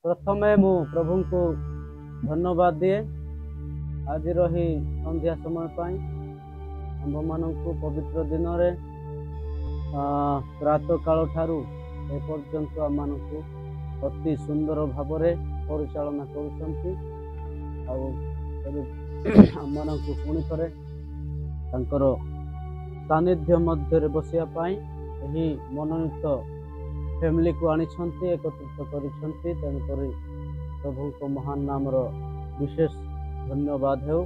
प्रथमे मु प्रभु को धन्यवाद दिए आज ही संध्या समय पाई आम मान पवित्र दिन रे प्रातः काल ठारू एपर्यंत आम अति सुंदर भाव परिचालना करुँच पुणी थे सानिध्य मध्य बसिया मनोनीत फैमिली को आनी एकत्रित कर प्रभु को महान नाम विशेष धन्यवाद हो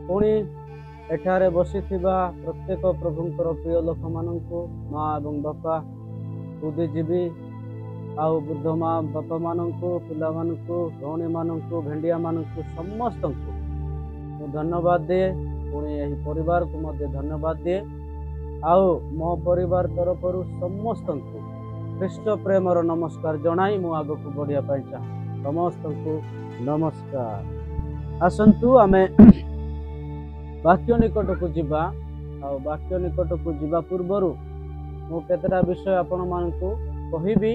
पुणी एठारे बसी प्रत्येक प्रभुंकर प्रिय लोक मानू माँ एवं बापा बुद्धिजीवी आउ वृद्ध माँ बापा मानू पिला भौणी मानू भेंडिया मानू समस्त को धन्यवाद दिए पुणी यही परिवार को मध्य धन्यवाद दिए आउ मो परिवार तरफ समस्त को ख्रीष्ट प्रेमर नमस्कार जनाई मु आग को बढ़िया चाहे समस्त को नमस्कार। आसतु आमे वाक्य निकट को जीवा वाक्य निकट को जीवा पूर्वर मु केतरा विषय आपण मानकु कहिबी।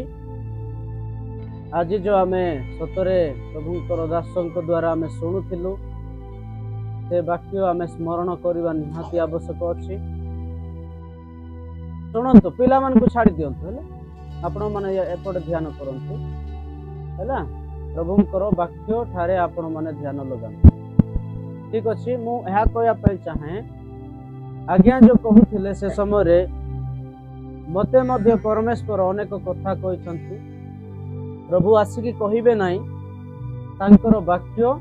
आज जो आमे सतरे प्रभुंकर दासंक द्वारा आमे शुणुथिलु से वाक्य आमे स्मरण करबा निहाती आवश्यक अछि। शुणंतु पिला मन को छाड़ी दियंतु हेले आपण माने एपट ध्यान करंतु हैला प्रभुंकर वाक्य ठारे आपण माने ध्यान लगांतु। ठीक अछि मु एहा कहया पय चाहे आज्ञा जो कहूथिले से समय रे मते मध्य परमेश्वर अनेक कथा कहिसंती प्रभु आसिकी कहिबे नाही तांकर वाक्य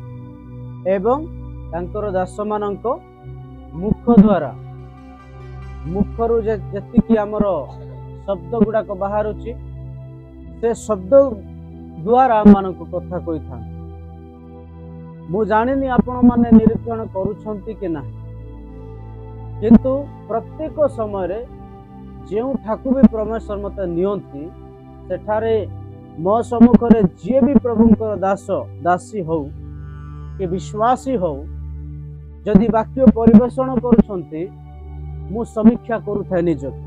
एवं तांकर दास मानक मुख द्वारा मुखरु जेतिकी आमर शब्द गुड़ाक बाहर से शब्द द्वारा मानक कथा कही था मु जानिनी आपण माने निरीक्षण करुछंती कि ना किंतु प्रत्येक समय रे जेउ ठाकु भी परमेश्वर मते नियंती सेठारे मो सम्मुख रे जे भी प्रभुंकर दास दासी हो कि विश्वासी हो जदि वाक्य परिवेषण करुछंती मु समीक्षा करुथाय निजक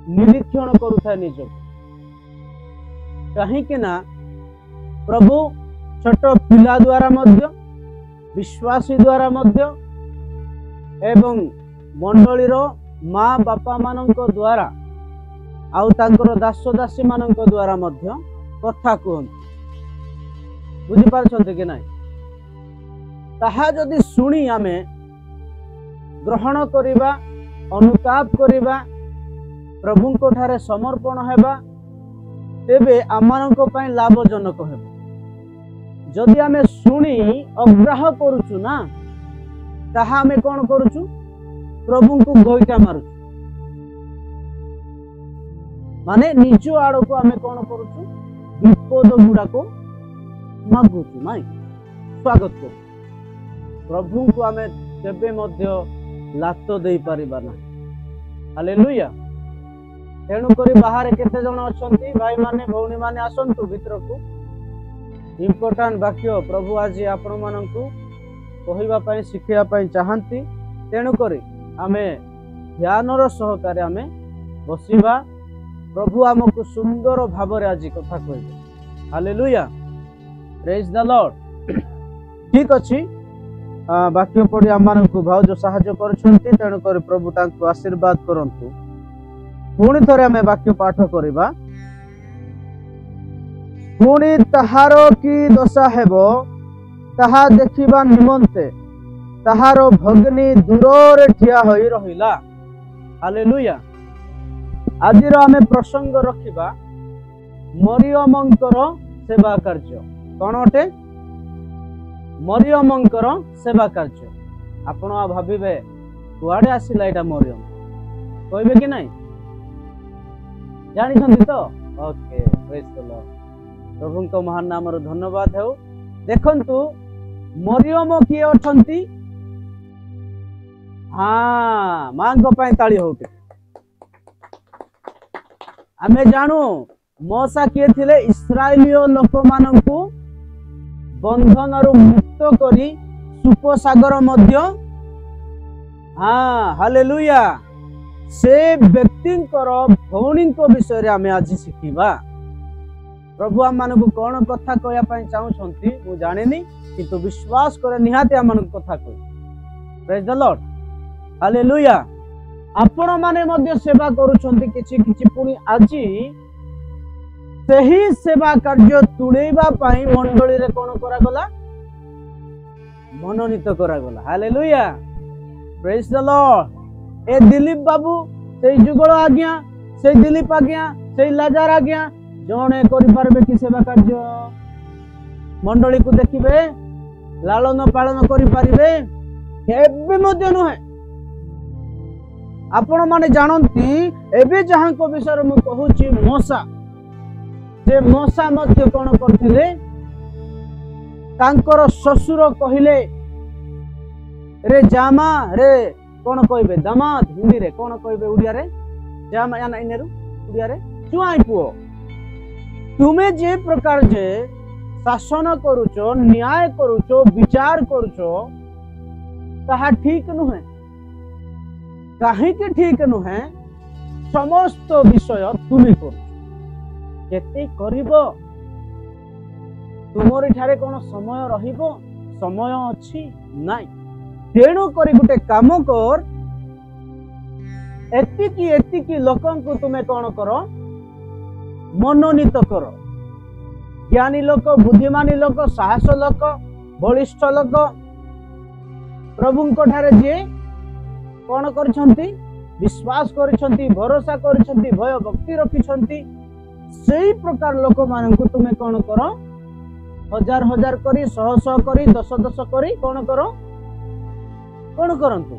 निरीक्षण करुथाय निजक कहीं ना प्रभु छोट पिला द्वारा मध्य विश्वासी द्वारा मध्य एवं मंडलीर माँ बापा मानक द्वारा आउ तांकर दास दासी मानक द्वारा मध्य कथा कहते बुझी पारछन्ते कि नहीं ताहा जदि सुनी आमे ग्रहण करिबा अनुताप करिबा प्रभु को ठारे समर्पण हेबा तेबे आमानक पय लाभजनक हेबो जदि आमे सुनी अग्राह करूछु ना ताहा आमे कोन करूछु प्रभु को गोइटा मारुछु माने निज आड़ को आमे कोन करूछु विपद गुडा को मागुछु नाइ स्वागत करू प्रभु को आमे केबे मध्य लात दे पारिबा ना हालेलुया। तेणु करी बाहर केते जण अछंती भाई माने भौणी माने आसंतु भीतर को इम्पोर्टेंट वाक्य प्रभु आज आपण माननकु कहिबा पई शिखिया पई चाहंती तेणु करी आमे ध्यानर सहकारे आमे बसिबा प्रभु हमकु सुंदर भाव रे आज कथा कहबे हालेलुया प्रेज द लॉर्ड। ठीक अछि वाक्य पढ़ी आम मानकु भाव जो सहाय्य करछंती तेणु करी प्रभु तांको आशीर्वाद करंतु। पुणी थरे आमे वाक्य पाठ करिबा पुणी ताहार की दशा हेबो ताहा देखिबा निमंते ताहार भगिनी दूर रे ठिया होई रहिला हालेलुया। आज आमे प्रसंग रखिबा मरियमंकर सेवा कार्य कौन अटे मरियमंकर सेवा कार्य आपण भाबिबे कुआडे आसिला एटा मरियम कहबे कि नहीं जानी तो ओके प्रेज द लॉर्ड प्रभु को महान नाम धन्यवाद हो। देखंतु मरियम किए अछंती हाँ मां को पय ताली होते आमे जानू मौसा किए थिले इस्राएलियो लोक माननकु बंधन मुक्त करी सुपसागर मध्य हाँ हालेलुया से व्यक्ति भौणी विषय रे आमे आज शिखिबा प्रभु आम मान को कौन कथा कहवाई चाहूँगी मु जानी किंतु विश्वास करे निहाती आम मान कथा कह प्रेज द लॉर्ड हालेलुया। आपण माने मध्य सेवा करूछंती किछि किछि पुणी आजी सही सेवा कार्य तुड़ेबा पाई मंडली रे कोन करा गला मनोनीत करा गला हालेलुया प्रेज द लॉर्ड। ए दिलीप बाबू से जुगल आज्ञा से दिलीप आज्ञा से लाजार आज्ञा जणे करि पारबे कि सेवा कार्य मंडली को देखिबे लालन पालन करि पारिबे केबे मध्य नुहे। आपण माने जानती एबे जहां को विषय मु कहूची मोसा से मोसा मध्य कोन करथिले तांकर ससुर कहिले रे जामा रे कोन कहबे दामाद हिंदी रे कोन कहबे उड़िया रे जामा या नाइनेरु उड़िया रे चुआई पुओ तुमे जे प्रकार जे शासन करूचो न्याय करूचो विचार करूचो ताहा ठीक नुहे कहीं ठीक नुहे समस्त विषय तुम्हें कर केते करिबो तुमरी ठारे कोन समय रहिबो समय अछि नाइ तेणु करी गुटे काम कर एतिकी लोकन को तुम्हें कौन करो मनोनीत करो ज्ञानी लोक बुद्धिमानी लोक साहस लोक बलिष्ठ लोक प्रभुंको ठारे जे कौन करछंती विश्वास करछंती भरोसा करछंती भय भक्ति रखिछंती सेही प्रकार लोक माननकु तुमे कौन करो हजार हजार करी सह सह करी दस दस करी कौन करो कौन करंतु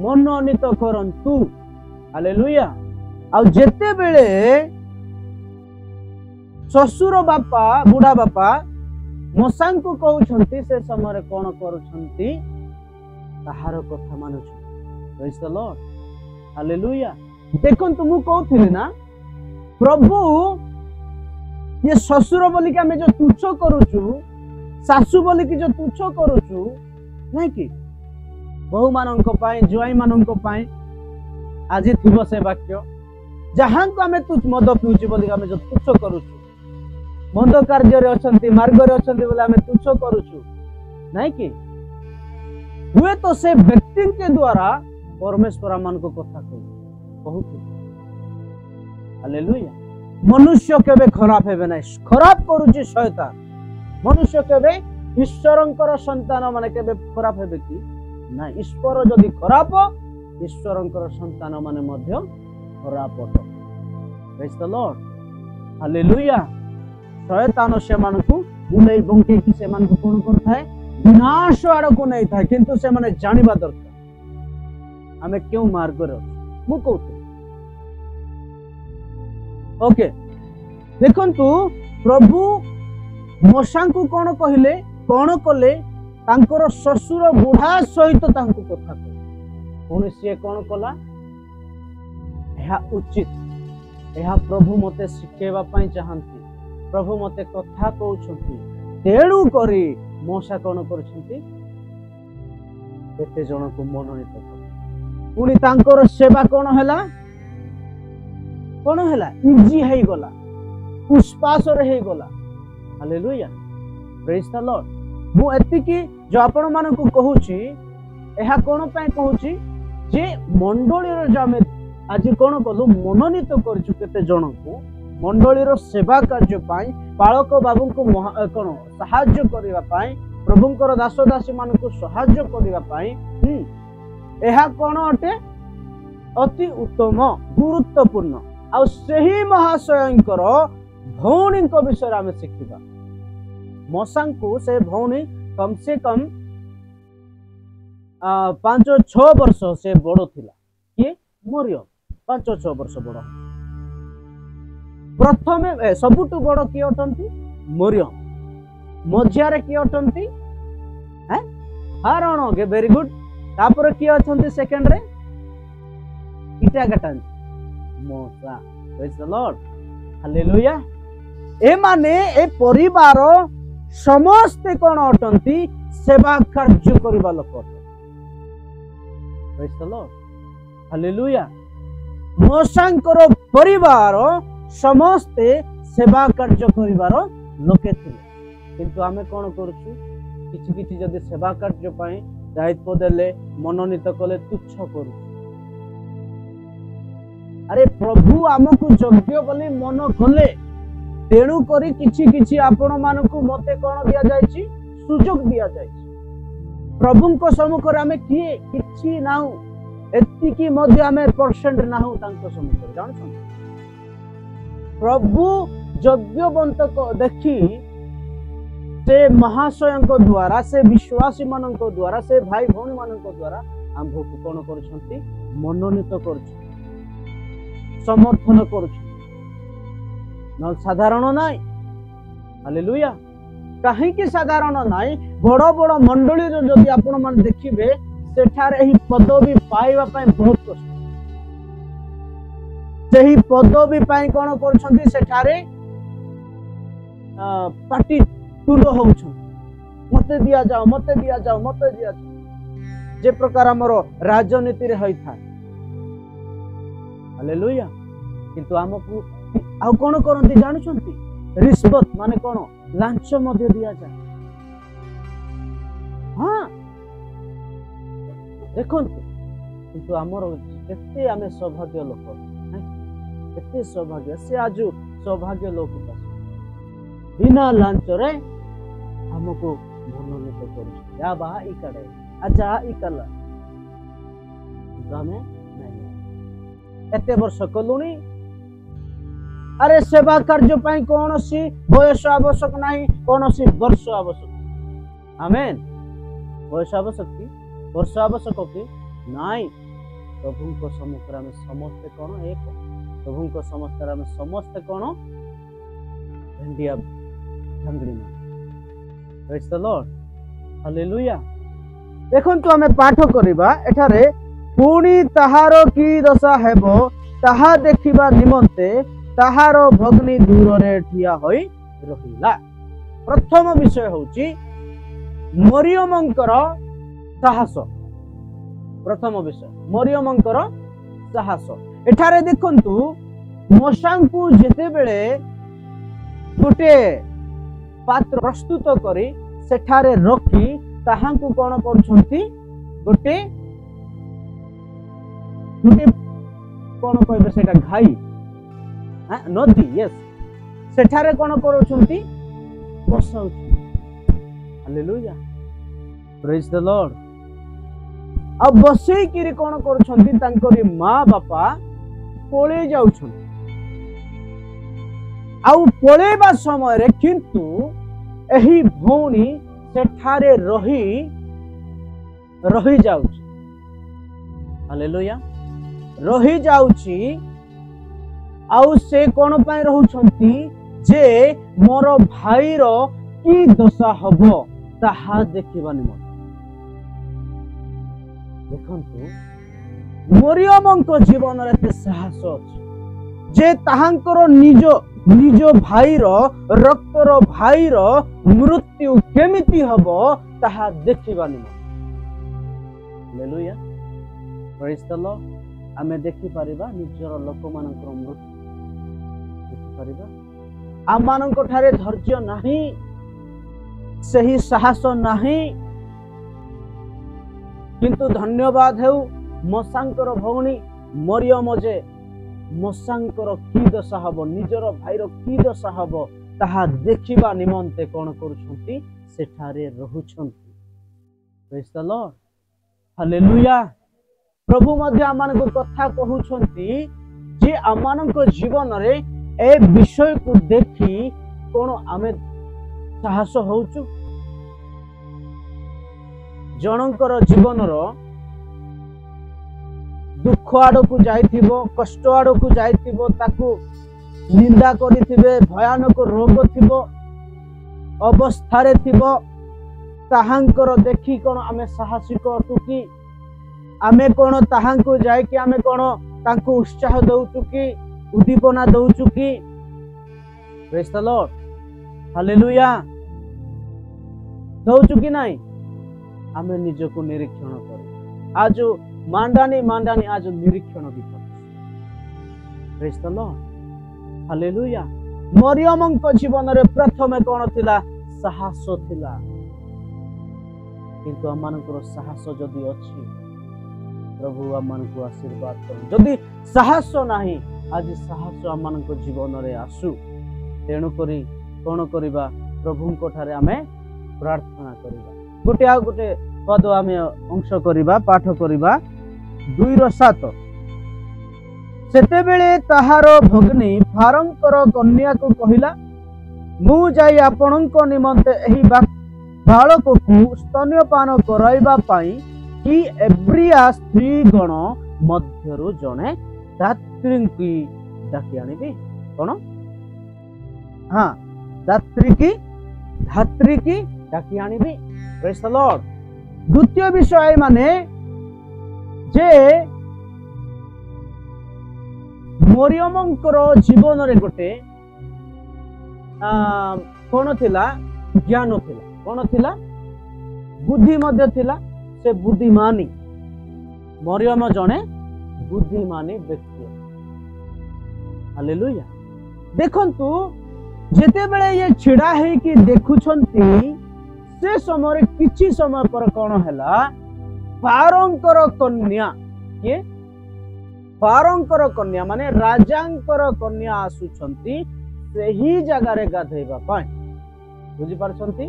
मनोनीत करंतु हालेलुया। आ जेते बेले ससुर बापा बुढ़ा बापा मसां को कहउछंती से समय कौन करूछंती ताहार कथा मानुछ प्रेज द लॉर्ड हालेलुया। देखन तुमु कहउथिली ना प्रभु ये ससुर बोली के हमें जो तुच्छ करूछु सासु बोली की जो तुच्छ करूछु नहीं कि बहु मानन को पाए जुआई मानन को पाए आज थिबो से वाक्य जहां को हमें तुच्छ मद पिउची बोली हमें जो तुच्छ करूछु मंद कार्य रे अछंती मार्ग रे अछंती बोले हमें तुच्छ करूछु नहीं कि हुए तो से व्यक्ति के द्वारा परमेश्वर मान को कथा कहू हालेलुया। मनुष्य केबे खराब हेबे नहीं खराब करूची शैतान मनुष्य केबे ईश्वरंकर संतान माने केबे खराब हेबे कि ना ईश्वर जदि खराब ईश्वरंकर संतान माने मध्य खराब होतो प्रेज द लॉर्ड हालेलुया। शैतान से मानकु बुलाई बंके कि से मानकु कोन करथाय विनाश आड़ को नहीं था किंतु से माने जानिबा दरकार हमें क्यों मार्ग रे मु कहते ओके देखंतु प्रभु मोसा को कौन कहले कौन कले तांकर ससुर बुढ़ा सहित तांको कथा कह पुणी सी कौन कला उचित यह प्रभु मते शिखेबा पई चाहंती प्रभु मते कथा कहउछंती तेणु करी मोसा कौन करछंती एते जन को मनोनीत कर पुणी तांकर सेवा कौन हैला इजी है गला पुष्पास रे है गला हालेलुया प्रेज द लॉर्ड। मु एतिकी जो आपण मान को कहूची एहा कोन पय कहूची जे मंडली रो जामे आज कोन कलु मनोनीत करछु केते जन को मंडली रो सेवा कार्य पाई पालक बाबू को कोन सहाय्य करिवा पाई प्रभुंकर दास दासी मान को सहाय्य करिवा पाई एहा कोन अटे अति उत्तम गुरुत्वपूर्ण आ सही महाशयंकर भौणी को विषय आम शिखा मोसा को से भौणी कम से कम 5-6 वर्ष से बड़ थिला किए मरियम 5-6 वर्ष बड़ प्रथम सबुठु बड़ किए अटंती मरियम मझियारे किए अटंती हारण के वेरी गुड तापर किए अछंती सेकंड रे इटा गटान मोसा प्रेज द लॉर्ड हालेलुया। ए माने ए परिवार समस्ते कोन अटंती सेवा कार्य करिबा लोक प्रेज द लॉर्ड हालेलुया। मोसांकर परिवार समस्ते सेवा कार्य करिवार लोके थिले किंतु आमे कोन करूछु किछि किछि जदि सेवा कार्य पई दायित्व देले मनोनीत कले तुच्छ करू। अरे प्रभु आमको योग्य बोली मन कले तेणु करी किछि किछि आपण मानकु मते कोन दिया जायछि सुजोग दिया जायछि। प्रभु को सम्मुख आमे किए किछि नाउ एतिकी मध्ये आमे परसेंट नाहु तांको सम्मुख जान छ। प्रभु यज्ञवंत को देखी से महाशय द्वारा से विश्वासी मान द्वारा से भाई भौणी मान द्वारा आंभ को कौन कर मनोनीत कर समर्थन कर साधारण नाई। हालेलुया। कहीं साधारण नाई बड़ बड़ मंडली जदि आपण मान देखिबे सेठारे एही पदवी पाइबा पई बहुत कष्ट। सेही पदवी पई कोन करछंती सेठारे पार्टी टुंड होउछ मते दिया जाओ मते दिया जाओ मते दिया जाओ जे प्रकार हमरो राजनीति रे होई था। हालेलुया। किंतु हमकु आ कोन करंती जानुछंती रिश्वत माने कोन लांच मध्ये दिया जाए। हां देखंतु किंतु हमरो केते आमे सौभाग्य लोक केते सौभाग्य से आज सौभाग्य लोक बिना लांच रे हमको मनोनीत कर या बा इकडे आजा इकला गामे नहीं एते वर्ष कलुनी। अरे सेवा कार्य पई कोन सी बयस आवश्यक नहीं कोन सी वर्ष आवश्यक। आमेन। बयस आवश्यक की वर्ष आवश्यक की नहीं। प्रभु को सम्मुख में समस्त कोन एक प्रभु को समस्त में समस्त कोन भेंडिया ढंगड़ी में। Praise the Lord. हालेलुया। देखंतु हमें पाठ करिबा एठारे पुणी ताहारो की दशा हेबो ताहा देखिबा निमंते ताहारो भग्नी दूर रे ठिया होई रहिला। प्रथम विषय होची मरियमंकर साहस। प्रथम विषय मरियमंकर साहस। एठारे देखंतु मोशांकु जेते बेले गोटे पात्र प्रस्तुत करी सेठारे रखी ताहांकु कोन करछंती गोटे गोटे कोन कहबे सेटा घाई नदी यस सेठारे कोन करछंती बसाउछि। हालेलुया। Praise the Lord. अब बसई किरी कोन करछंती तांकरी मां बापा पळे जाउछन आउ पळेबा समय रे किंतु एही भौणी सेठारे रही जाउछि। हालेलुया। रही जाउछि आउ से कोन पय रहउछंती जे मोर भाईर की दशा हबो ताहा देखिबा निमंते। देखंतु मरियमंक जीवन रे ते साहस अछि जे ताहांकर निज भाईर रक्तर भाईर मृत्यु केमिति हबो ताहा देखिबा निमंते। हालेलुया। Praise the Lord. आमे देखि परिबा निजर लोक मानकर मृत्यु देखि परिबा आम मानक ठारे धैर्य नाही सही साहस नाही किंतु धन्यवाद हेउ मसांकर भौणी मरियम जे मसांकर की दशा हबो निजर भाईर की दशा हबो ताहा देखिबा निमंते कोन करूछंती सेठारे रहुछंती। Praise the Lord. हालेलुया। प्रभु मध्य आमानक कथा कहउछंती जे आमानक जीवन रे ए विषय को देखी कोन आमे साहस होउछु। जनकर जीवन रो दुख आड़ को जाइथिबो कष्ट आड़ को जाइथिबो ताकू निंदा करिथिबे भयानक रोग थिबो अवस्था थिबो ताहांकर देखी कोन आमे साहसिक अटुकी आमे कोन ताहांको जाय कि आमे कोन तांको उत्साह दउचु कि उद्दीपना दउचु कि। Praise the Lord. हालेलुया। दउचु कि नाही आमे निजको निरीक्षण करू आज मांडानी आज निरीक्षण भी करू। Praise the Lord. हालेलुया। मरियमଙ୍କ ଜୀବନରେ ପ୍ରଥମେ କ'ଣ ଥିଲା? ସାହସ ଥିଲା। କିନ୍ତୁ ଆମମାନଙ୍କର ସାହସ ଯଦି ଅଛି, ପ୍ରଭୁ ଆମମାନଙ୍କୁ ଆଶୀର୍ବାଦ କରନ୍ତୁ। ଯଦି ସାହସ ନାହିଁ, ଆଜି ସାହସ ଆମମାନଙ୍କ ଜୀବନରେ ଆସୁ। ତେଣୁକରି କ'ଣ କରିବା? ପ୍ରଭୁଙ୍କ ଠାରେ ଆମେ ପ୍ରାର୍ଥନା କରିବା। ଗୋଟେ ଆଉ ଗୋଟେ ପଦ ଆମେ ଅଂଶ କରିବା, ପାଠ କରିବା। 2:7 ସେତେବେଳେ ତାହାର ଭଗ୍ନୀ ଫାରୋଙ୍କର କନ୍ୟାକୁ କହିଲା, ମୁଁ ଯାଇ ଆପଣଙ୍କ ନିମନ୍ତେ ଏହି ବାଳକକୁ ସ୍ତନ୍ୟପାନ କରାଇବା ପାଇଁ କି ଏବ୍ରିଆ ସ୍ତ୍ରୀଗଣ ମଧ୍ୟରୁ ଜଣେ ଦାତ୍ରୀଙ୍କୁ ଡାକି ଆଣିବି। କ'ଣ? ହଁ, ଧାତ୍ରୀକି ଡାକି ଆଣିବି। ପ୍ରେଜ୍ ଦ ଲର୍ଡ। ଦ୍ୱିତୀୟ ବିଷୟ ମାନେ ଯେ ମରିୟମଙ୍କର ଜୀବନରେ ଗୋଟେ କ'ଣ ଥିଲା? ଜ୍ଞାନ ଥିଲା। କ'ଣ ଥିଲା? ବୁଦ୍ଧି ମଧ୍ୟ ଥିଲା। ସେ ବୁଦ୍ଧିମାନୀ। ମରିୟମ ଜଣେ ବୁଦ୍ଧିମାନୀ ବ୍ୟକ୍ତି। ହାଲେଲୁୟା। ଦେଖନ୍ତୁ, ଯେତେବେଳେ ଇଏ ଛିଡ଼ା ହେଇକି ଦେଖୁଛନ୍ତି, ସେ ସମୟରେ କିଛି ସମୟ ପରେ କ'ଣ ହେଲା? ଫାରୋଙ୍କର କନ୍ୟା, କିଏ? ଫାରୋଙ୍କର କନ୍ୟା ମାନେ ରାଜାଙ୍କର କନ୍ୟା ଆସୁଛନ୍ତି ସେହି ଜାଗାରେ ଗାଧେଇବା ପାଇଁ। ବୁଝିପାରୁଛନ୍ତି?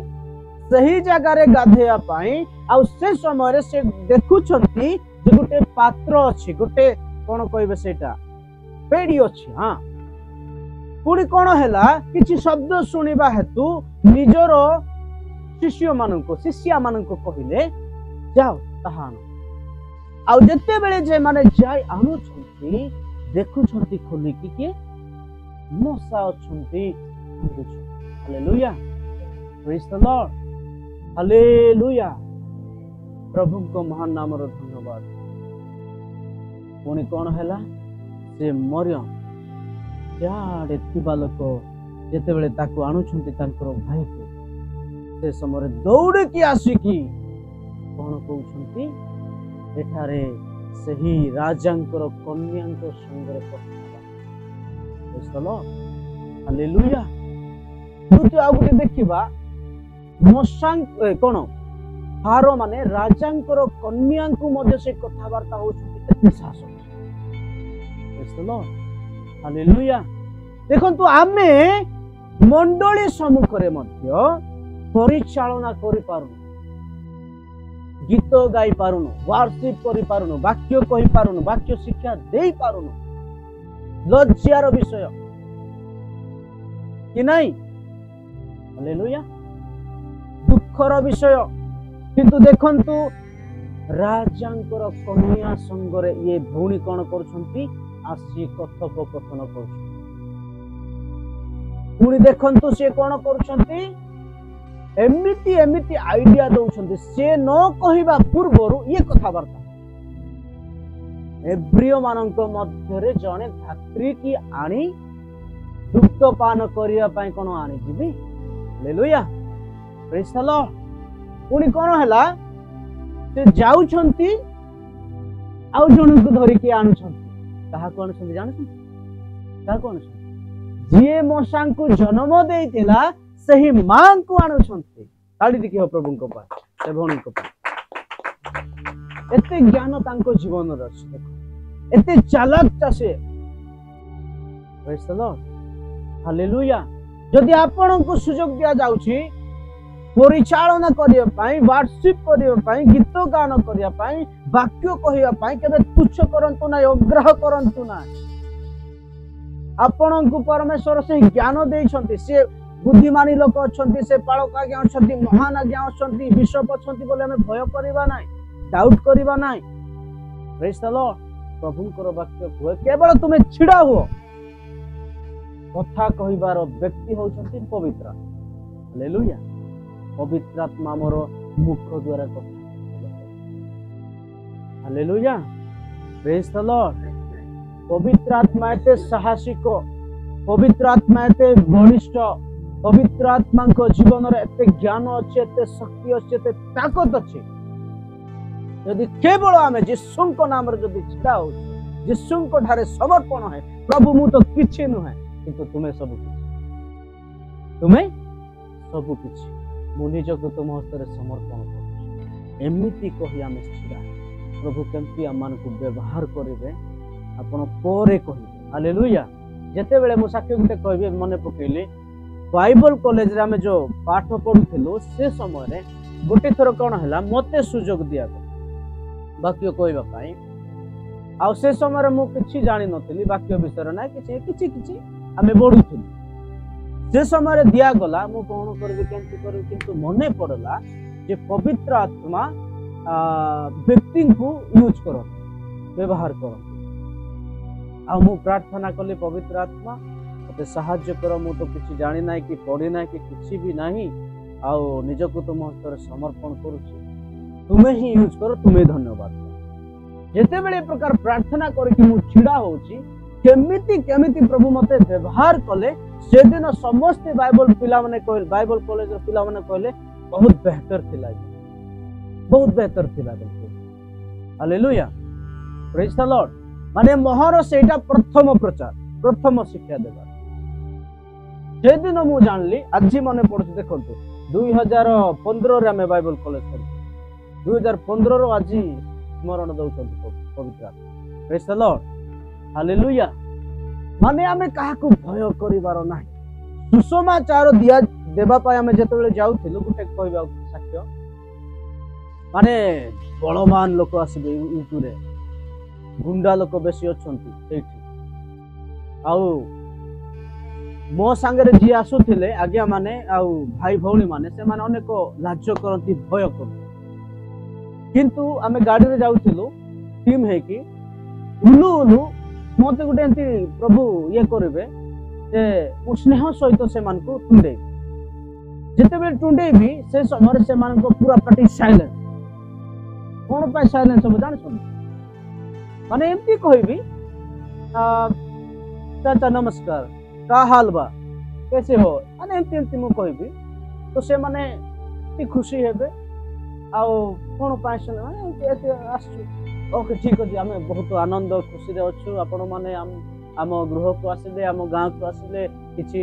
ସେହି ଜାଗାରେ ଗାଧେଇବା ପାଇଁ। ଆଉ ସେ ସମୟରେ ସେ ଦେଖୁଛନ୍ତି ଯେ ଗୋଟେ ପାତ୍ର ଅଛି, ଗୋଟେ କ'ଣ କହିବେ ସେଇଟା, ପେଡ଼ି ଅଛି। ହଁ, ପୁଣି କ'ଣ ହେଲା? କିଛି ଶବ୍ଦ ଶୁଣିବା ହେତୁ ନିଜର ଶିଷ୍ୟମାନଙ୍କୁ କହିଲେ, ଯାଅ ତାହା ଆଣ। ଆଉ ଯେତେବେଳେ ଯେମାନେ ଯାଇ ଆଣୁଛନ୍ତି, ଦେଖୁଛନ୍ତି ଖୋଲିକି କିଏ? ମଶା ଅଛନ୍ତି। ହାଲେଲୁୟା। ପ୍ରେଜ୍ ଦ ଲର୍ଡ। ହାଲେଲୁୟା। ପ୍ରଭୁଙ୍କ ମହାନ ନାମର ଧନ୍ୟବାଦ। ପୁଣି କ'ଣ ହେଲା? ସେ ମରିୟମ ସିଆଡ଼େ ଥିବା ଲୋକ ଯେତେବେଳେ ତାକୁ ଆଣୁଛନ୍ତି ତାଙ୍କର ଭାଇକୁ, ସେ ସମୟରେ ଦୌଡ଼ିକି ଆସିକି କ'ଣ କହୁଛନ୍ତି? ଏଠାରେ ସେହି ରାଜାଙ୍କର କନ୍ୟାଙ୍କ ସାଙ୍ଗରେ କଥା ହେବା। ହାଲେଲୁୟା। ଆଉ ଗୋଟେ ଦେଖିବା, କ'ଣ? ଫାରୋ ମାନେ ରାଜାଙ୍କର କନ୍ୟାଙ୍କୁ ମଧ୍ୟ ସେ କଥାବାର୍ତ୍ତା ହଉଛନ୍ତି। ଏତେ ସାହସ। ହାଲେଲୁୟା। ଦେଖନ୍ତୁ, ଆମେ ମଣ୍ଡଳୀ ସମ୍ମୁଖରେ ମଧ୍ୟ ପରିଚାଳନା କରିପାରୁନୁ, ଗୀତ ଗାଇ ପାରୁନୁ, ୱାର୍ସିପ କରିପାରୁନୁ, ବାକ୍ୟ କହିପାରୁନୁ, ବାକ୍ୟ ଶିକ୍ଷା ଦେଇପାରୁନୁ। ଲଜ୍ଜାର ବିଷୟ କି ନାହିଁ? ହାଲେଲୁୟା। ଦୁଃଖର ବିଷୟ। କିନ୍ତୁ ଦେଖନ୍ତୁ, ରାଜାଙ୍କର କନ୍ୟା ସଙ୍ଗରେ ଇଏ ଭଉଣୀ କ'ଣ କରୁଛନ୍ତି? ଆସି କଥୋପକଥନ କରୁଛନ୍ତି। ପୁଣି ଦେଖନ୍ତୁ, ସେ କ'ଣ କରୁଛନ୍ତି? ଏମିତି ଆଇଡିଆ ଦଉଛନ୍ତି। ସେ ନ କହିବା ପୂର୍ବରୁ ଇଏ କଥାବାର୍ତ୍ତା। ଏବ୍ରିୟ ମାନଙ୍କ ମଧ୍ୟରେ ଜଣେ ଧାତ୍ରୀ କି ଆଣି ଦୁଗ୍ଧ ପାନ କରିବା ପାଇଁ କ'ଣ ଆଣିଯିବି? ହାଲେଲୁୟା। ପ୍ରେଜ୍ ଦ ଲର୍ଡ। ପୁଣି କ'ଣ ହେଲା? ସେ ଯାଉଛନ୍ତି, ଆଉ ଜଣଙ୍କୁ ଧରିକି ଆଣୁଛନ୍ତି। କାହାକୁ ଆଣୁଛନ୍ତି ଜାଣୁଛନ୍ତି? କାହାକୁ ଆଣୁଛନ୍ତି? ଯିଏ ମଶାଙ୍କୁ ଜନ୍ମ ଦେଇଥିଲା ସେହି ମାଙ୍କୁ ଆଣୁଛନ୍ତି। ତାଳି ଦେଖିବ ପ୍ରଭୁଙ୍କ ପାଇଁ, ସେ ଭଉଣୀଙ୍କ ପାଇଁ। ଏତେ ଜ୍ଞାନ ତାଙ୍କ ଜୀବନରେ ଅଛି। ଦେଖ, ଏତେ ଚାଲାକ ସେ। ପ୍ରେଜ୍ ଦ ଲର୍ଡ। ହାଲେଲୁୟା। ଯଦି ଆପଣଙ୍କୁ ସୁଯୋଗ ଦିଆଯାଉଛି ପରିଚାଳନା କରିବା ପାଇଁ, ୱାର୍ସିପ କରିବା ପାଇଁ, ଗୀତ ଗାନ କରିବା ପାଇଁ, ବାକ୍ୟ କହିବା ପାଇଁ, କେବେ ତୁଚ୍ଛ କରନ୍ତୁ ନାହିଁ, ଅଗ୍ରାହ କରନ୍ତୁ ନାହିଁ। ଆପଣଙ୍କୁ ପରମେଶ୍ୱର ସେହି ଜ୍ଞାନ ଦେଇଛନ୍ତି। ସେ ବୁଦ୍ଧିମାନୀ ଲୋକ ଅଛନ୍ତି, ସେ ପାଳକ ଆଜ୍ଞା ଅଛନ୍ତି, ମହାନ ଆଜ୍ଞା ଅଛନ୍ତି, ବିଶପ ଅଛନ୍ତି ବୋଲି ଆମେ ଭୟ କରିବା ନାହିଁ, ଡାଉଟ କରିବା ନାହିଁ। ପ୍ରେଜ୍ ଦ ଲର୍ଡ। ପ୍ରଭୁଙ୍କର ବାକ୍ୟ କୁହେ, କେବଳ ତୁମେ ଛିଡ଼ା ହୁଅ। କଥା କହିବାର ବ୍ୟକ୍ତି ହେଉଛନ୍ତି ପବିତ୍ର। ହାଲେଲୁୟା। ପବିତ୍ର ଆତ୍ମା ଆମର ମୁଖ ଦ୍ୱାରା କଥା। ହାଲେଲୁୟା। ପ୍ରେଜ୍ ଦ ଲର୍ଡ। ପବିତ୍ର ଆତ୍ମା ଏତେ ସାହସିକ, ପବିତ୍ର ଆତ୍ମା ଏତେ ବଳିଷ୍ଠ, ପବିତ୍ର ଆତ୍ମାଙ୍କ ଜୀବନରେ ଏତେ ଜ୍ଞାନ ଅଛି, ଏତେ ଶକ୍ତି ଅଛି, ଏତେ ତାକତ ଅଛି। ଯଦି କେବଳ ଆମେ ଯୀଶୁଙ୍କ ନାମରେ ଯଦି ଛିଡ଼ା ହଉଛୁ, ଯୀଶୁଙ୍କ ଠାରେ ସମର୍ପଣ ହେ, ପ୍ରଭୁ ମୁଁ ତ କିଛି ନୁହେଁ କିନ୍ତୁ ତୁମେ ସବୁ କିଛି। ତୁମେ ସବୁ କିଛି ମୁଁ ନିଜକୁ ତୁମ ହସ୍ତରେ ସମର୍ପଣ କରୁଛି। ଏମିତି କହି ଆମେ ଛିଡ଼ା ପ୍ରଭୁ କେମିତି ଆମମାନଙ୍କୁ ବ୍ୟବହାର କରିବେ ଆପଣ ପରେ କହିବେ। ହାଲେଲୁୟା। ଯେତେବେଳେ ମୁଁ ସାକ୍ଷୀ ଗୋଟେ କହିବି ମନେ ପକେଇଲି, ବାଇବଲ କଲେଜରେ ଆମେ ଯୋଉ ପାଠ ପଢୁଥିଲୁ ସେ ସମୟରେ ଗୋଟେ ଥର କଣ ହେଲା, ମତେ ସୁଯୋଗ ଦିଆଗଲା ବାକ୍ୟ କହିବା ପାଇଁ। ଆଉ ସେ ସମୟରେ ମୁଁ କିଛି ଜାଣିନଥିଲି ବାକ୍ୟ ବିଷୟରେ, ନା କିଛି କିଛି ଆମେ ବଢୁଥିଲୁ। ସେ ସମୟରେ ଦିଆଗଲା, ମୁଁ କଣ କରିବି କେମିତି କରିବି, କିନ୍ତୁ ମନେ ପଡିଲା ଯେ ପବିତ୍ର ଆତ୍ମା ବ୍ୟକ୍ତିଙ୍କୁ ୟୁଜ କରନ୍ତି, ବ୍ୟବହାର କରନ୍ତି। ଆଉ ମୁଁ ପ୍ରାର୍ଥନା କଲି, ପବିତ୍ର ଆତ୍ମା ମତେ ସାହାଯ୍ୟ କର, ମୁଁ ତ କିଛି ଜାଣି ନାହିଁ କି ପଢି ନାହିଁ କି କିଛି ବି ନାହିଁ, ଆଉ ନିଜକୁ ତୁମ ହସ୍ତରେ ସମର୍ପଣ କରୁଛି, ତୁମେ ହିଁ ୟୁଜ କର, ତୁମେ ଧନ୍ୟବାଦ। ଯେତେବେଳେ ଏ ପ୍ରକାର ପ୍ରାର୍ଥନା କରିକି ମୁଁ ଛିଡା ହଉଛି, କେମିତି ପ୍ରଭୁ ମତେ ବ୍ୟବହାର କଲେ, ସେଦିନ ସମସ୍ତେ ବାଇବଲ ପିଲାମାନେ କହିଲେ, ବାଇବଲ କଲେଜର ପିଲାମାନେ କହିଲେ ବହୁତ ବେହତର ଥିଲା, ବହୁତ ବେହତର ଥିଲା। ହାଲେଲୁୟା, ପ୍ରେଜ୍ ଦ ଲର୍ଡ। ମାନେ ମୋର ସେଇଟା ପ୍ରଥମ ପ୍ରଚାର, ପ୍ରଥମ ଶିକ୍ଷା ଦେବା। ସେଦିନ ମୁଁ ଜାଣିଲି, ଆଜି ମନେ ପଡୁଛି। ଦେଖନ୍ତୁ 2015ରେ ଆମେ ବାଇବଲ କଲେଜ କରିଛୁ, 2015ରୁ ଆଜି ସ୍ମରଣ ଦଉଛନ୍ତି ପବିତ୍ର ଆତ୍ମା। ପ୍ରେଜ୍ ଦ ଲର୍ଡ, ହାଲେଲୁୟା। ମାନେ ଆମେ କାହାକୁ ଭୟ କରିବାର ନାହିଁ। ସୁସମାଚାର ଦେବା ପାଇଁ ଆମେ ଯେତେବେଳେ ଯାଉଥିଲୁ, ଗୋଟେ କହିବାକୁ ସାକ୍ଷ୍ୟ, ମାନେ ବଳବାନ ଲୋକ ଆସିବେ ୟୁଟ୍ୟୁବରେ, ଗୁଣ୍ଡା ଲୋକ ବେଶୀ ଅଛନ୍ତି ସେଇଠି। ଆଉ ମୋ ସାଙ୍ଗରେ ଯିଏ ଆସୁଥିଲେ ଆଜ୍ଞା ମାନେ ଆଉ ଭାଇ ଭଉଣୀ ମାନେ, ସେମାନେ ଅନେକ ଲାଜ କରନ୍ତି, ଭୟ କରନ୍ତି। କିନ୍ତୁ ଆମେ ଗାଡିରେ ଯାଉଥିଲୁ ଟିମ୍ ହେଇକି, ଉଲୁ ମତେ ଗୋଟେ ଏମିତି ପ୍ରଭୁ ଇଏ କରିବେ ଯେ ମୁଁ ସ୍ନେହ ସହିତ ସେମାନଙ୍କୁ ଟୁଣ୍ଡେଇବି। ଯେତେବେଳେ ଟୁଣ୍ଡେଇବି ସେ ସମୟରେ ସେମାନଙ୍କ ପୁରା ପାଟି ସାଇଲେନ୍ସ। କଣ ପାଇଁ ସାଇଲେନ୍ସ ହବ ଜାଣିଛନ୍ତି? ମାନେ ଏମିତି କହିବି, ଚାଚା ନମସ୍କାର, କା ହାଲ ବା, कैसे हो, ମାନେ ଏମିତି ମୁଁ କହିବି, ତ ସେମାନେ ଏତେ ଖୁସି ହେବେ। ଆଉ କଣ ପାଇଁ ମାନେ ଏତେ ଆସୁଛୁ, ଓକେ ଠିକ ଅଛି, ଆମେ ବହୁତ ଆନନ୍ଦ ଖୁସିରେ ଅଛୁ, ଆପଣ ମାନେ ଆମ ଗୃହକୁ ଆସିଲେ, ଆମ ଗାଁକୁ ଆସିଲେ କିଛି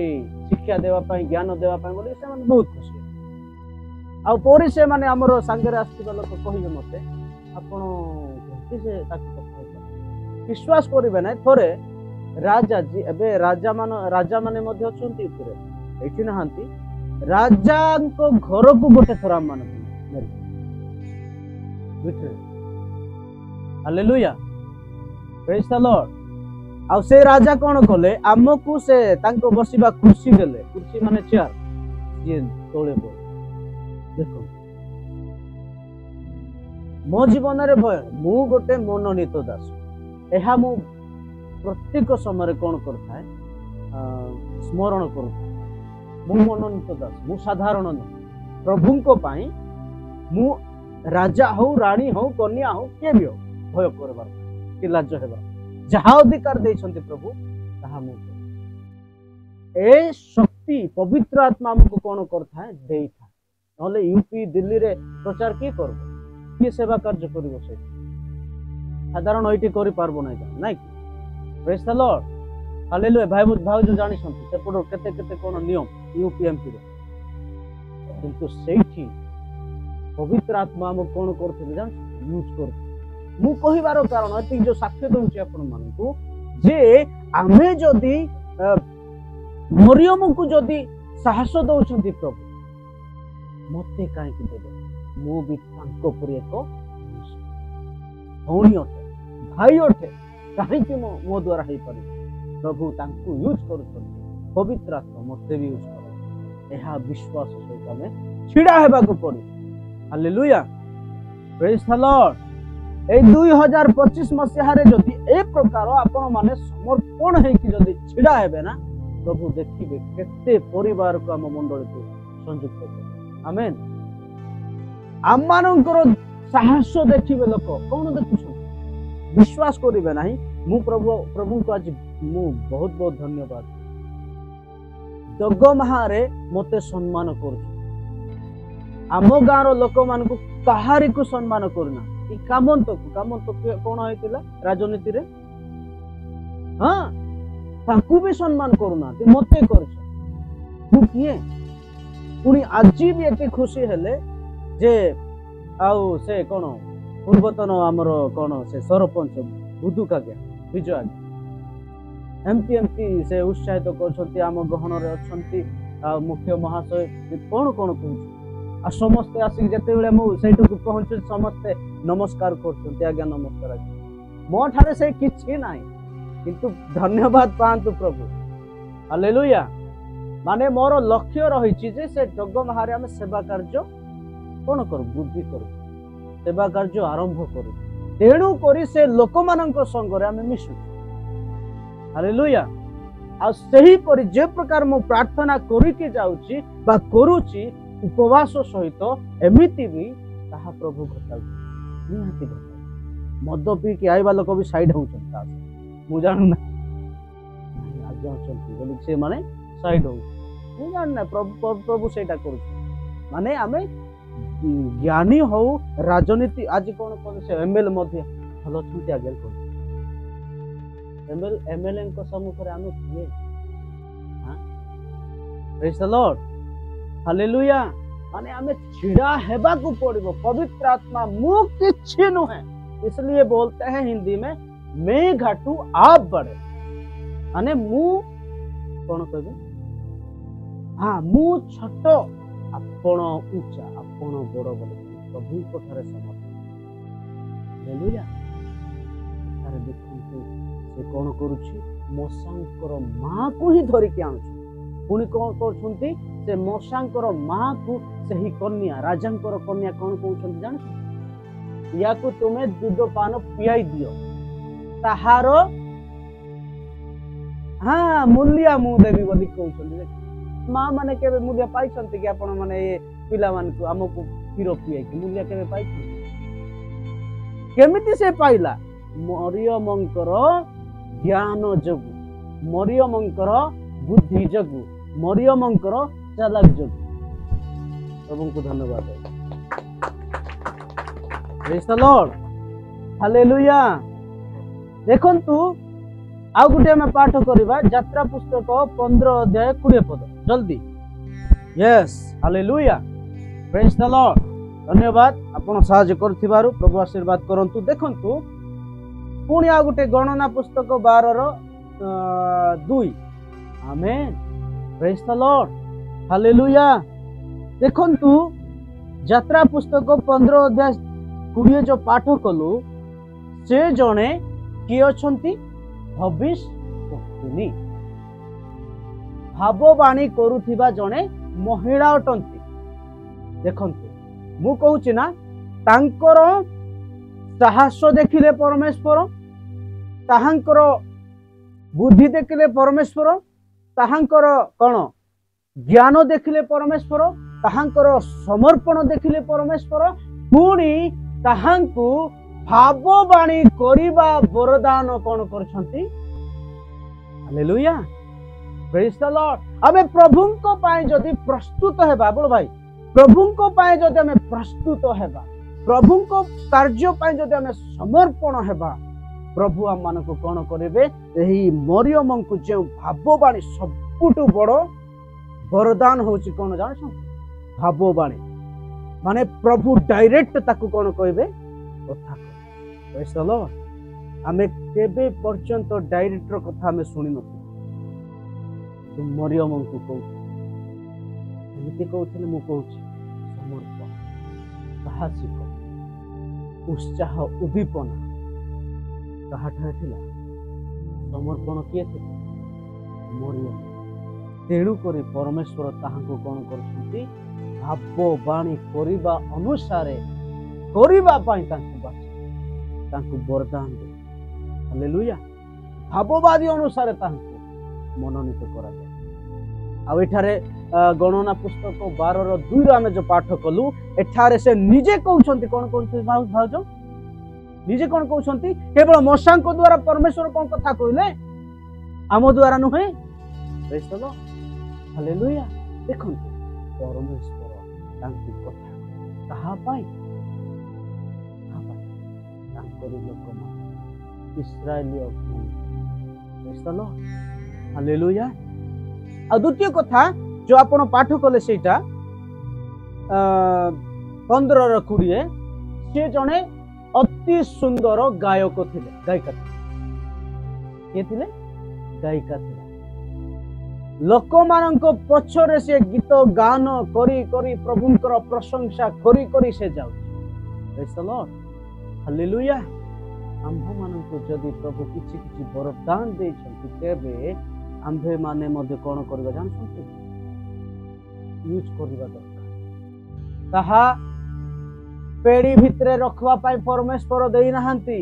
ଶିକ୍ଷା ଦେବା ପାଇଁ, ଜ୍ଞାନ ଦେବା ପାଇଁ ବୋଲି ସେମାନେ ବହୁତ ଖୁସି। ଆଉ ପରେ ସେମାନେ ଆମର ସାଙ୍ଗରେ ଆସିଥିବା ଲୋକ କହିବେ ମତେ, ଆପଣ ସେ ତାକୁ କଥା ହେଇପାରିବେ, ବିଶ୍ୱାସ କରିବେ ନାହିଁ। ଥରେ ଏବେ ରାଜା ମାନେ ମଧ୍ୟ ଅଛନ୍ତି ଉପରେ, ଏଇଠି ନାହାନ୍ତି। ରାଜାଙ୍କ ଘରକୁ ଗୋଟେ ଥର ଆମ ମାନଙ୍କୁ ହାଲେଲୁୟା, ପ୍ରେଜ୍ ଦ ଲର୍ଡ। ଆଉ ସେ ରାଜା କଣ କଲେ, ଆମକୁ ସେ ତାଙ୍କ ବସିବା କୁର୍ସି ଦେଲେ, କୁର୍ସି ମାନେ ଚେୟାର, ଯିଏ ତଳେ ବସ। ଦେଖ ମୋ ଜୀବନରେ ଭୟ, ମୁଁ ଗୋଟେ ମନୋନୀତ ଦାସ। ଏହା ମୁଁ ପ୍ରତ୍ୟେକ ସମୟରେ କଣ କରିଥାଏ, ସ୍ମରଣ କରୁଥାଏ। ମୁଁ ମନୋନୀତ ଦାସ, ମୁଁ ସାଧାରଣ ନୁହେଁ। ପ୍ରଭୁଙ୍କ ପାଇଁ ମୁଁ ରାଜା ହଉ, ରାଣୀ ହଉ, କନ୍ୟା ହଉ, କିଏ ବି ହଉ, ଭୟ କରିବାର କି ଲାଜ ହେବାର, ଯାହା ଅଧିକାର ଦେଇଛନ୍ତି ପ୍ରଭୁ ତାହା ମୁଁ କରେ। ଏ ଶକ୍ତି ପବିତ୍ର ଆତ୍ମା ଆମକୁ କଣ କରିଥାଏ, ଦେଇଥାଏ। ନହେଲେ ୟୁପି ଦିଲ୍ଲୀରେ ପ୍ରଚାର କିଏ କରିବ, କିଏ ସେବା କାର୍ଯ୍ୟ କରିବ? ସେଇଠି ସାଧାରଣ ଏଇଠି କରିପାରିବ ନାହିଁ, ନାଇଁ କି? ପ୍ରେଜ୍ ଦ ଲର୍ଡ, ହାଲେଲୁୟା। ଭାଉଜ ଜାଣିଛନ୍ତି ସେପଟ କେତେ କଣ ନିୟମ ୟୁପିଏମପି ର, କିନ୍ତୁ ସେଇଠି ପବିତ୍ର ଆତ୍ମା ଆମକୁ କଣ କରୁଥିଲେ ଜାଣିଛନ୍ତି, ୟୁଜ କରୁଥିଲେ। ମୁଁ କହିବାର କାରଣ ଏତିକି, ଯୋଉ ସାକ୍ଷ୍ୟ ଦଉଛି ଆପଣ ମାନଙ୍କୁ, ଯେ ଆମେ ଯଦି ମରିୟମକୁ ଯଦି ସାହସ ଦଉଛନ୍ତି ପ୍ରଭୁ, ମତେ କାହିଁକି ଦେବେ? ମୁଁ ବି ତାଙ୍କ ପରି ଏକ ଭଉଣୀ ଅଟେ, ଭାଇ ଅଟେ, କାହିଁକି ମୋ ଦ୍ୱାରା ହେଇପାରିବ? ପ୍ରଭୁ ତାଙ୍କୁ ୟୁଜ କରୁଛନ୍ତି, ପବିତ୍ର ଆତ୍ମା ମତେ ବି ୟୁଜ କରେ। ଏହା ବିଶ୍ୱାସ ସହିତ ଆମେ ଛିଡା ହେବାକୁ ପଡିବ। ହାଲେଲୁୟା, ପ୍ରେଜ୍ ଦ ଲର୍ଡ। এই 2025 ମସିହାରେ ଯଦି ଏ ପ୍ରକାର ଆପଣ ମାନେ ସମର୍ପଣ ହେଇକି ଯଦି ଛିଡା ହେବେ ନା, ପ୍ରଭୁ ଦେଖିବେ କେତେ ପରିବାରକୁ ଆମ ମଣ୍ଡଳୀକୁ ସଂଯୁକ୍ତ କରିବେ। ଆମେନ୍। ଆମମାନଙ୍କର ସାହସ ଦେଖିବେ ଲୋକ, କଣ ଦେଖୁଛନ୍ତି? ବିଶ୍ୱାସ କରିବେ ନାହିଁ। ମୁଁ ପ୍ରଭୁଙ୍କୁ ଆଜି ମୁଁ ବହୁତ ବହୁତ ଧନ୍ୟବାଦ। ଜଗମାହାରେ ମତେ ସମ୍ମାନ କରୁଛି। ଆମ ଗାଁର ଲୋକମାନଙ୍କୁ କାହାରିକୁ ସମ୍ମାନ କରୁନା। କାମନ୍ତକୁ କଣ ହେଇଥିଲା ରାଜନୀତିରେ, ହଁ, ତାଙ୍କୁ ବି ସମ୍ମାନ କରୁନାହାନ୍ତି, ମତେ କରୁଛ। ମୁଁ କିଏ ପୁଣି ଆଜି ବି ଏତେ ଖୁସି ହେଲେ ଯେ ଆଉ ସେ କଣ ପୂର୍ବତନ ଆମର କଣ ସେ ସରପଞ୍ଚ ବୁଧୁକ ଆଜ୍ଞା ବିଜୟ ଆଜ୍ଞା ଏମତି ଏମତି ସେ ଉତ୍ସାହିତ କରୁଛନ୍ତି ଆମ ଗହଣରେ ଅଛନ୍ତି ଆଉ ମୁଖ୍ୟ ମହାଶୟ କଣ କଣ କହୁଛୁ ଆଉ ସମସ୍ତେ ଆସିକି ଯେତେବେଳେ ମୁଁ ସେଇଠିକୁ ପହଞ୍ଚୁଛି ସମସ୍ତେ ନମସ୍କାର କରୁଛନ୍ତି ଆଜ୍ଞା ନମସ୍କାର ଆଜ୍ଞା ମୋ ଠାରେ ସେ କିଛି ନାହିଁ କିନ୍ତୁ ଧନ୍ୟବାଦ ପାଆନ୍ତୁ ପ୍ରଭୁ ହାଲେଲୁୟା ମାନେ ମୋର ଲକ୍ଷ୍ୟ ରହିଛି ଯେ ସେ ଜଗମାହାରେ ଆମେ ସେବା କାର୍ଯ୍ୟ କଣ କରୁ ବୃଦ୍ଧି କରୁ ସେବା କାର୍ଯ୍ୟ ଆରମ୍ଭ କରୁ ତେଣୁ କରି ସେ ଲୋକମାନଙ୍କ ସଙ୍ଗରେ ଆମେ ମିଶୁଛୁ ହାଲେଲୁୟା ଆଉ ସେହିପରି ଯେ ପ୍ରକାର ମୁଁ ପ୍ରାର୍ଥନା କରିକି ଯାଉଛି ବା କରୁଛି ଉପବାସ ସହିତ ଏମିତି ବି ତାହା ପ୍ରଭୁ ଘଟାଉଛି ନିହାତି ଘଟାଉଛି ମଦ ପିଇକି ଆଇବା ଲୋକ ବି ସାଇଡ୍ ହଉଛନ୍ତି ତା ମୁଁ ଜାଣୁନା ଆଜ୍ଞା ଅଛନ୍ତି ବୋଲି ସେମାନେ ସାଇଡ୍ ହଉଛି ମୁଁ ଜାଣୁନା ପ୍ରଭୁ ସେଇଟା କରୁଛି ମାନେ ଆମେ ଜ୍ଞାନୀ ହଉ ରାଜନୀତି ଆଜି କଣ କଲେ ସେ ଏମଏଲଏ ମଧ୍ୟ ଭଲ ଅଛନ୍ତି ଆଜ୍ଞା କହୁଛି ଏମଏଲଏଙ୍କ ସମ୍ମୁଖରେ ଆମେ କିଏ ପ୍ରେଜ୍ ଦ ଲର୍ଡ ହାଲେଲୁୟା ମାନେ ଆମେ ଛିଡ଼ା ହେବାକୁ ପଡିବ पवित्र आत्मा ମୁଁ କିଛି ନୁହେଁ इसलिए बोलते हैं हिंदी में मैं घाटू आप बढ़े माने मु कौन कहबे हाँ मु छोट आपण ऊंचा आपण बड़ बोले प्रभु को ठारे समर्पण हालेलुया तारे देखंतु से कौन करूची मशांकर मां को ही धरि के आनुछ पुणी कौन करछंती से मशांकर मां को सही कन्या राजांकर कन्या कौन कहउछंती जान या को तुम्हें दूध पान पियाई दियो ताहार हाँ मूल्या मु देवी बोली कहउछंती मां माने केबे मूल्या पाइछंती कि आपण माने ए पिला मान को हमकु क्षीर पियाई कि मूल्या केबे पाइछंती केमिति से पाइला मरियमंकर ज्ञान जोगु मरियमंकर बुद्धि जोगु मरियमंकर चालाक जोगु प्रभु धन्यवाद प्रेज द लॉर्ड हालेलुया देखंतु आउ गुटे हम पाठ करबा यात्रा पुस्तक 15 अध्याय 20 पद जल्दी yes hallelujah praise the Lord धन्यवाद आपण सहाय्य करथिबारु प्रभु आशीर्वाद करंतु देखंतु पुणी आ गुटे गणना पुस्तक 12 रो 2 आमेन प्रेज द लॉर्ड हालेलुया देखंतु यात्रा पुस्तक 15 अध्याय 20 जो पाठ कलु से जणे किए अछंती भविष्यवाणी भाववाणी करुथिबा जणे महिला अटंती देखंतु मु कहूची ना तांकर साहस देखिले परमेश्वर ताहांकर बुद्धि देखिले परमेश्वर ताहांकर कौन ज्ञान देखिले परमेश्वर ताहांकर समर्पण देखिले परमेश्वर पुणी ताहांकु भाववाणी करिबा वरदान कौन करछंती हालेलुया प्रेज द लॉर्ड आमे प्रभुंको पाए जदि प्रस्तुत हेबा बोल भाई प्रभुंको पाए जदि आमे प्रस्तुत हेबा प्रभुंको कार्य पाए जदि आमे समर्पण हेबा प्रभु आम मानकु कौन करेबे एही मरियमंकु जे भाववाणी सबुटु बड़ वरदान होची कौन जान भाववाणी माने प्रभु डायरेक्ट ताकु कौन कहबे कथा प्रेज द लॉर्ड आमे केबे पर्यंत डायरेक्टर कथा आमे सुनि न तु मरियमंकु कहू एमिति कहउथले मु कहूची समर्पण साहसिक उत्साह उद्दीपना कहाठा थिला समर्पण किए थिला मरियम तेणु करी परमेश्वर ताहांको कौन करछंती भाववाणी करिबा अनुसारे करिबा पाई तांको वरदान दे हालेलुया भाववादी अनुसारे तांको मनोनीत करा जाए आ एठारे गणना पुस्तक 12 रो 2 रो आमे जो पाठ कलु एठारे से निजे कहउछंती कोन भाउज निजे कौन कहउछंती केवल मशांक द्वारा परमेश्वर कौन कथा कहले आम द्वारा नुहे प्रेज द लॉर्ड हालेलुया देखंतु परमेश्वर तांकी कथा कहा पाई तांकरी लोक इस्राएली प्रेज द लॉर्ड हालेलुया आ द्वितीय कथा जो आपण पाठ कले सेटा 15-20 से जने अति सुंदर गायक थिले गायिका के थिले गायिका थिले लोक मानक पछरे से गीत गान करी करी प्रभुंकर प्रशंसा करी करी से जाउ प्रेज द लॉर्ड हालेलुया आम्भ मानक जदि प्रभु किछि किछि वरदान दे छथि तेबे आम्भे माने मध्ये कोन करबा जान छथि यूज करबा दरकार ताहा पेड़ी भितरे रखवा पाई परमेश्वर देई नहांती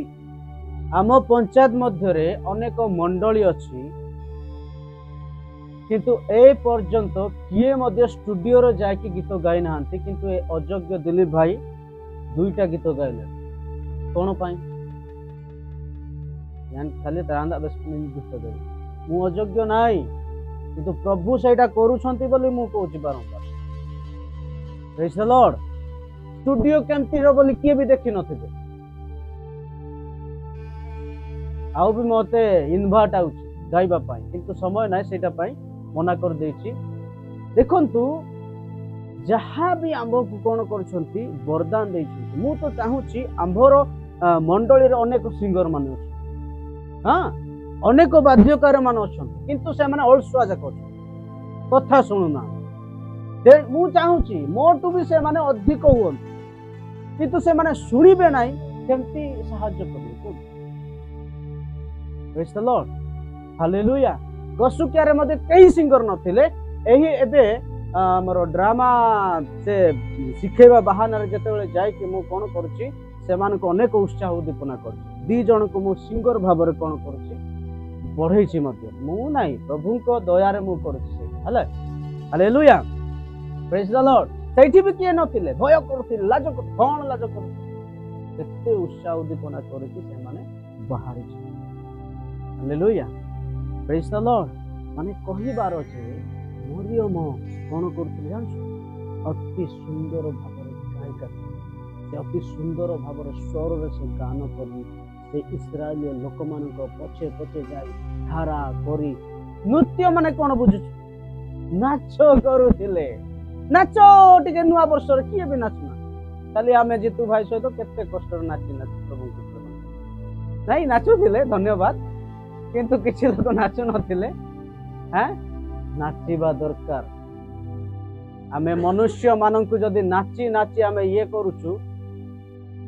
आम पंचायत मध्य रे अनेक मंडली अछि किंतु ए पर्यंत किए मध्य स्टूडियो रो जाके गीत गाई नहांती किंतु ए अयोग्य दिलीप भाई 2टा गीत गाइले कोन पाई यान खाली तांदा बस गीत दे मु अयोग्य नाई किंतु प्रभु सेटा करूछंती बोली मु कहूची बारंबार प्रेज द लॉर्ड स्टूडियो केमती रो बोली किए भी देखि नथिबे आउ भी मते इनभार्ट आउची गाइबा पाई किंतु समय नाय सेटा पाई मना कर देछि देखंतु जहाँ भी आंभ को कोन करछंती वरदान देछि मु तो चाहूची आंभर मंडली रे अनेक सिंगर माने अछि हां अनेक वाद्यकार मान अछंती किंतु से माने अलसुआ जाक कथा सुनुना मु चाहूची मोटू भी से माने अधिक हुन किंतु से माने सुनिबे नाही केमती सहाय्य करबे प्रेज द लॉर्ड हालेलुया गसुकिया रे मध्ये कई सिंगर नथिले एही एबे हमर ड्रामा से शिखेबा बहाना रे जते जाय कि मु कोन करछि से मान को अनेक उत्साह उद्दीपना करछि 2 जन को मु सिंगर भाबरे कोन करछि बढ़ै छि मध्ये मु नाही प्रभु को दया रे मु करछि हले हालेलुया प्रेज द लॉर्ड सेठी भी किए नथिले भय करथिले लाज कर कोन लाज कर केते उत्साह उद्दीपना करछि से माने बाहर छि हालेलुया प्रेज द लॉर्ड माने कहिबार अछि मरियम कोन करथिले जान अति सुंदर भाବରେ गायिका से अति सुंदर भाବରେ स्वर रे से गान करी से इस्राएलिय लोक मानक पछे पछे जाई धारा करी नृत्य माने कोन बुझु नाच करूथिले नाच टिके नुआ वर्ष रे किए भी नाचना खाली आमे जीतू भाई सहित केते कष्ट रे नाची नाच प्रभु को नहीं नाचुथिले धन्यवाद किंतु किछि लोक नाचु नथिले हैं नाचिबा दरकार आमे मनुष्य मानक जदि नाची नाची आमे ये करूछु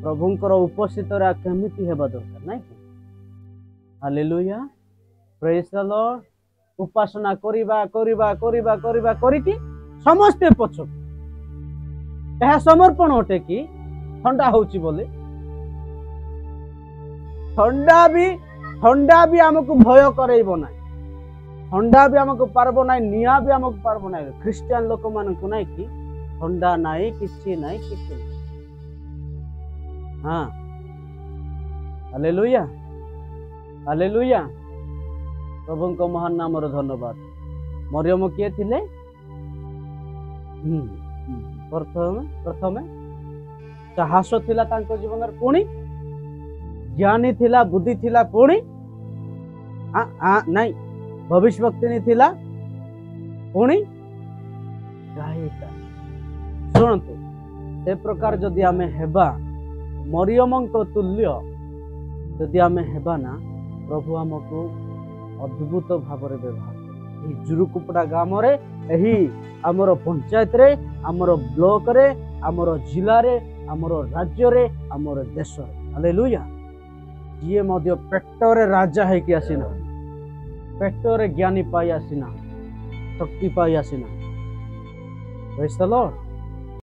प्रभुंकर उपस्थित रा केमिति हेबा दरकार नै कि हालेलुया प्रेज द लॉर्ड उपासना करिबा करिबा करिबा करिबा करिकि समस्त पछ एहा समर्पण होटे कि ठंडा होउची बोले ठंडा भी हमको भय करैबो नै ठंडा भी हमको पारबो नै निया भी हमको पारबो नै क्रिश्चियन लोक मानकु नै कि ठंडा नै किछि हां हालेलुया हालेलुया प्रभु को महान नाम रो धन्यवाद मरियम के थिले प्रथमे साहस थिला तांको जीवन रे पुणी ज्ञानी थिला बुद्धि थिला पुणी नहीं भविष्यवक्ति नहीं थिला पुणी गायिका शुणतु से प्रकार जदि आमे हेबा मरियम को तुल्य जदि आमे हेबा ना प्रभु हमको अद्भुत भाव व्यवहार जुरुकुपड़ा ग्राम रे एही हमर पंचायत रे हमर ब्लॉक रे हमर जिला रे हमर राज्य रे हमर देश रे हालेलुया ये मध्य पेटरे राजा है कि आसीना पेटरे ज्ञानी पाई आसीना शक्ति पाई आसीना प्रेज द लॉर्ड